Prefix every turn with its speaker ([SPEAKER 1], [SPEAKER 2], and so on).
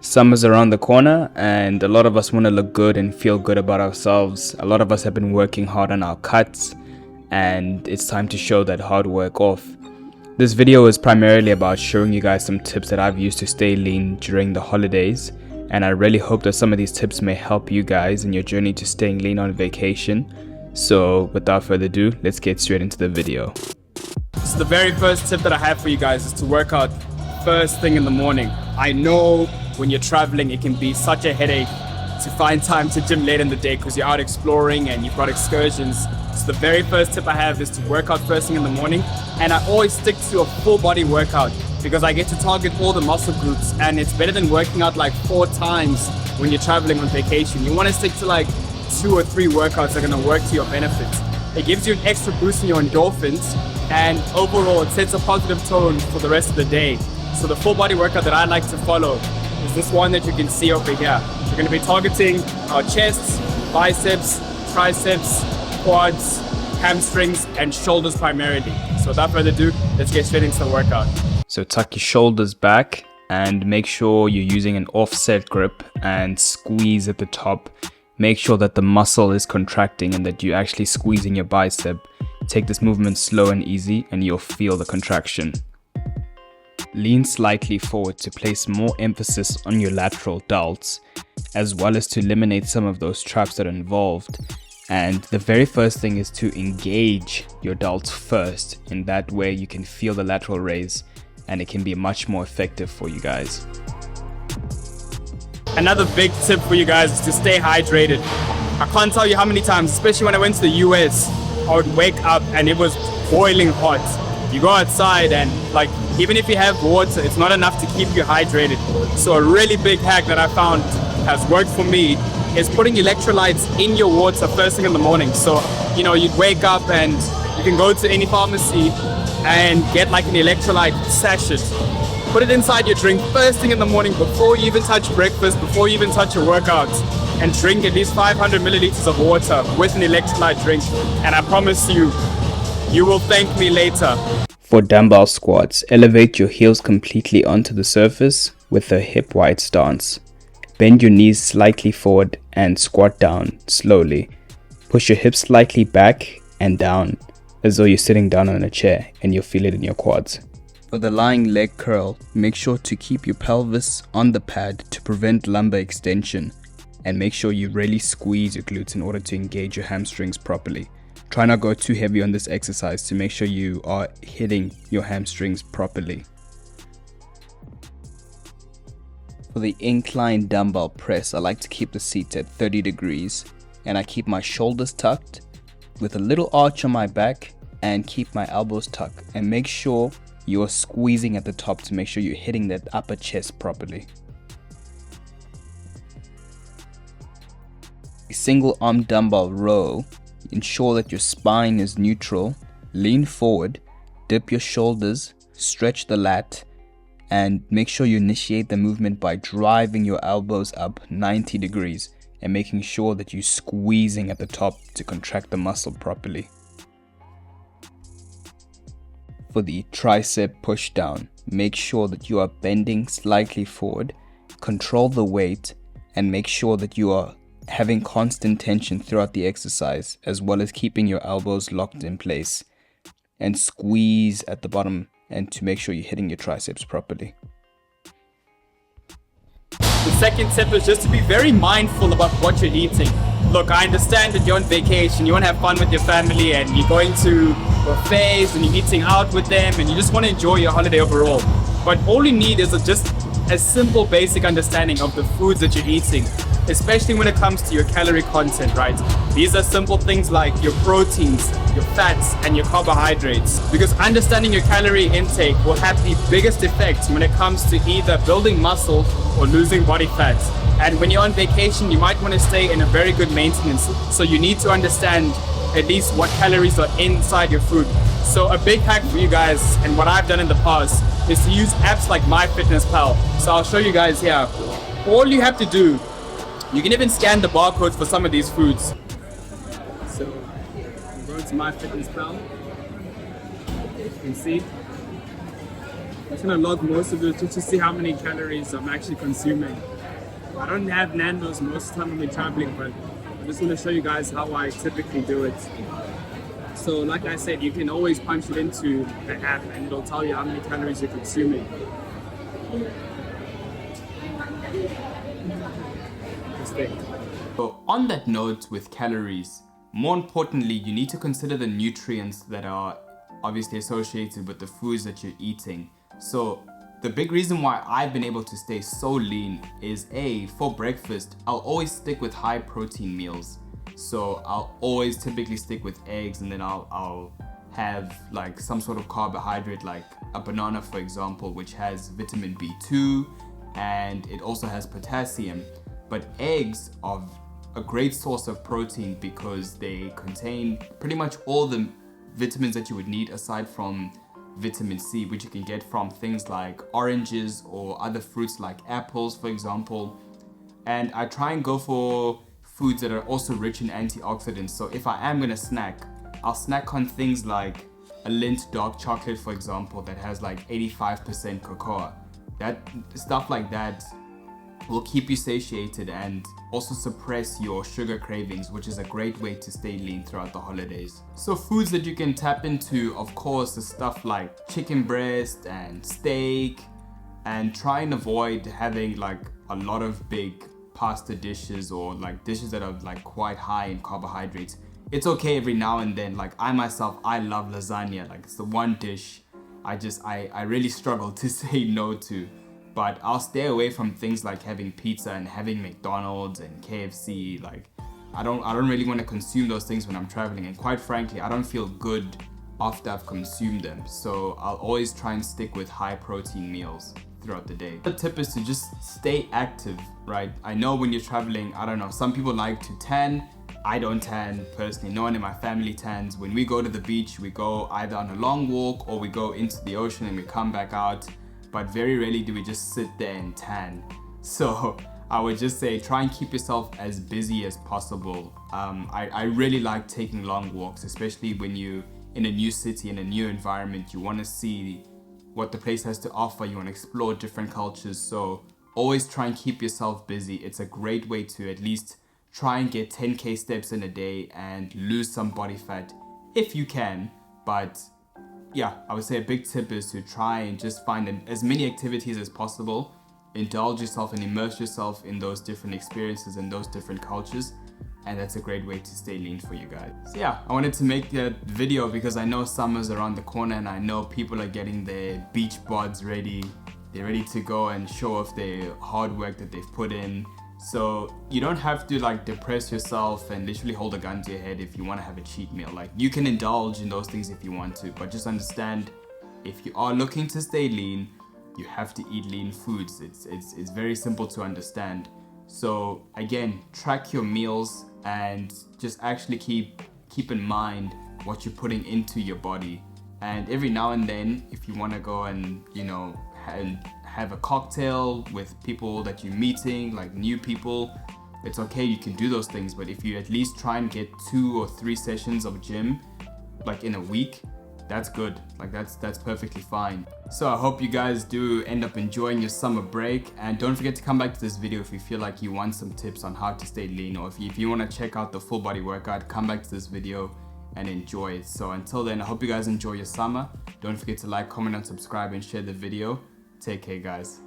[SPEAKER 1] Summer's around the corner and a lot of us want to look good and feel good about ourselves. A lot of us have been working hard on our cuts and it's time to show that hard work off. This video is primarily about showing you guys some tips that I've used to stay lean during the holidays, and I really hope that some of these tips may help you guys in your journey to staying lean on vacation. So without further ado, let's get straight into the video.
[SPEAKER 2] So the very first tip that I have for you guys is to work out first thing in the morning. I know when you're traveling it can be such a headache to find time to gym late in the day because you're out exploring and you've got excursions. So the very first tip I have is to work out first thing in the morning, and I always stick to a full body workout because I get to target all the muscle groups, and it's better than working out like 4 times when you're traveling on vacation. You want to stick to like 2 or 3 workouts that are going to work to your benefits. It gives you an extra boost in your endorphins, and overall it sets a positive tone for the rest of the day. So the full body workout that I like to follow is this one that you can see over here. We're going to be targeting our chests, biceps, triceps, quads, hamstrings, and shoulders primarily. So without further ado, let's get straight into the workout.
[SPEAKER 1] So tuck your shoulders back and make sure you're using an offset grip and squeeze at the top. Make sure that the muscle is contracting and that you're actually squeezing your bicep. Take this movement slow and easy and you'll feel the contraction. Lean slightly forward to place more emphasis on your lateral delts, as well as to eliminate some of those traps that are involved. And the very first thing is to engage your delts first. In that way you can feel the lateral raise and it can be much more effective for you guys.
[SPEAKER 2] Another big tip for you guys is to stay hydrated. I can't tell you how many times, especially when I went to the US, I would wake up and it was boiling hot. You go outside and like, even if you have water, it's not enough to keep you hydrated. So a really big hack that I found has worked for me is putting electrolytes in your water first thing in the morning. So, you know, you'd wake up and you can go to any pharmacy and get like an electrolyte sachet. Put it inside your drink first thing in the morning before you even touch breakfast, before you even touch your workouts, and drink at least 500 milliliters of water with an electrolyte drink. And I promise you, you will thank me later.
[SPEAKER 1] For dumbbell squats, elevate your heels completely onto the surface with a hip wide stance. Bend your knees slightly forward and squat down slowly. Push your hips slightly back and down as though you're sitting down on a chair, and you'll feel it in your quads. For the lying leg curl, make sure to keep your pelvis on the pad to prevent lumbar extension, and make sure you really squeeze your glutes in order to engage your hamstrings properly. Try not go too heavy on this exercise to make sure you are hitting your hamstrings properly. For the incline dumbbell press, I like to keep the seat at 30 degrees and I keep my shoulders tucked with a little arch on my back and keep my elbows tucked, and make sure you're squeezing at the top to make sure you're hitting that upper chest properly. A single arm dumbbell row, ensure that your spine is neutral, lean forward, dip your shoulders, stretch the lat, and make sure you initiate the movement by driving your elbows up 90 degrees and making sure that you're squeezing at the top to contract the muscle properly. For the tricep push down, make sure that you are bending slightly forward, control the weight, and make sure that you are having constant tension throughout the exercise, as well as keeping your elbows locked in place, and squeeze at the bottom and to make sure you're hitting your triceps properly.
[SPEAKER 2] The second tip is just to be very mindful about what you're eating. Look, I understand that you're on vacation, you want to have fun with your family and you're going to buffets and you're eating out with them and you just want to enjoy your holiday overall. But all you need is just a simple basic understanding of the foods that you're eating, especially when it comes to your calorie content, right? These are simple things like your proteins, your fats, and your carbohydrates. Because understanding your calorie intake will have the biggest effect when it comes to either building muscle or losing body fat. And when you're on vacation, you might want to stay in a very good maintenance. So you need to understand at least what calories are inside your food. So a big hack for you guys, and what I've done in the past, is to use apps like MyFitnessPal. So I'll show you guys here. All you have to do, you can even scan the barcodes for some of these foods. So go to MyFitnessPal. You can see just gonna log most of it just to see how many calories I'm actually consuming. I don't have Nando's most of the time when we're traveling, but I just want to show you guys how I typically do it. So like I said, you can always punch it into the app and it'll tell you how many calories you're consuming.
[SPEAKER 1] So on that note with calories, more importantly, you need to consider the nutrients that are obviously associated with the foods that you're eating. So the big reason why I've been able to stay so lean is for breakfast, I'll always stick with high protein meals. So I'll always typically stick with eggs, and then I'll have like some sort of carbohydrate like a banana, for example, which has vitamin B2 and it also has potassium. But eggs are a great source of protein because they contain pretty much all the vitamins that you would need aside from vitamin C, which you can get from things like oranges or other fruits like apples, for example. And I try and go for foods that are also rich in antioxidants. So if I am gonna snack, I'll snack on things like a Lindt dark chocolate, for example, that has like 85% cocoa. That stuff like that will keep you satiated and also suppress your sugar cravings, which is a great way to stay lean throughout the holidays. So foods that you can tap into, of course, is stuff like chicken breast and steak, and try and avoid having like a lot of big pasta dishes or like dishes that are like quite high in carbohydrates. It's okay every now and then. Like I myself, I love lasagna. Like it's the one dish I really struggle to say no to. But I'll stay away from things like having pizza and having McDonald's and KFC. Like I don't really want to consume those things when I'm traveling, and quite frankly, I don't feel good after I've consumed them. So I'll always try and stick with high protein meals throughout the day. The tip is to just stay active, right? I know when you're traveling, I don't know, some people like to tan. I don't tan personally. No one in my family tans. When we go to the beach, we go either on a long walk or we go into the ocean and we come back out. But very rarely do we just sit there and tan. So I would just say try and keep yourself as busy as possible. I really like taking long walks, especially when you're in a new city, in a new environment. You want to see what the place has to offer. You want to explore different cultures. So always try and keep yourself busy. It's a great way to at least try and get 10K steps in a day and lose some body fat if you can. But yeah, I would say a big tip is to try and just find as many activities as possible, indulge yourself and immerse yourself in those different experiences and those different cultures, and that's a great way to stay lean for you guys. So yeah, I wanted to make that video because I know summer's around the corner and I know people are getting their beach bods ready. They're ready to go and show off their hard work that they've put in. So you don't have to like depress yourself and literally hold a gun to your head if you want to have a cheat meal. Like you can indulge in those things if you want to, but just understand if you are looking to stay lean, you have to eat lean foods. It's very simple to understand. So again, track your meals and just actually keep in mind what you're putting into your body. And every now and then, if you want to go and have a cocktail with people that you're meeting, like new people, it's okay, you can do those things. But if you at least try and get 2 or 3 sessions of gym like in a week, that's good. Like that's perfectly fine. So I hope you guys do end up enjoying your summer break, and don't forget to come back to this video if you feel like you want some tips on how to stay lean, or if you want to check out the full body workout, come back to this video and enjoy it. So until then, I hope you guys enjoy your summer. Don't forget to like, comment and subscribe and share the video. Take care, guys.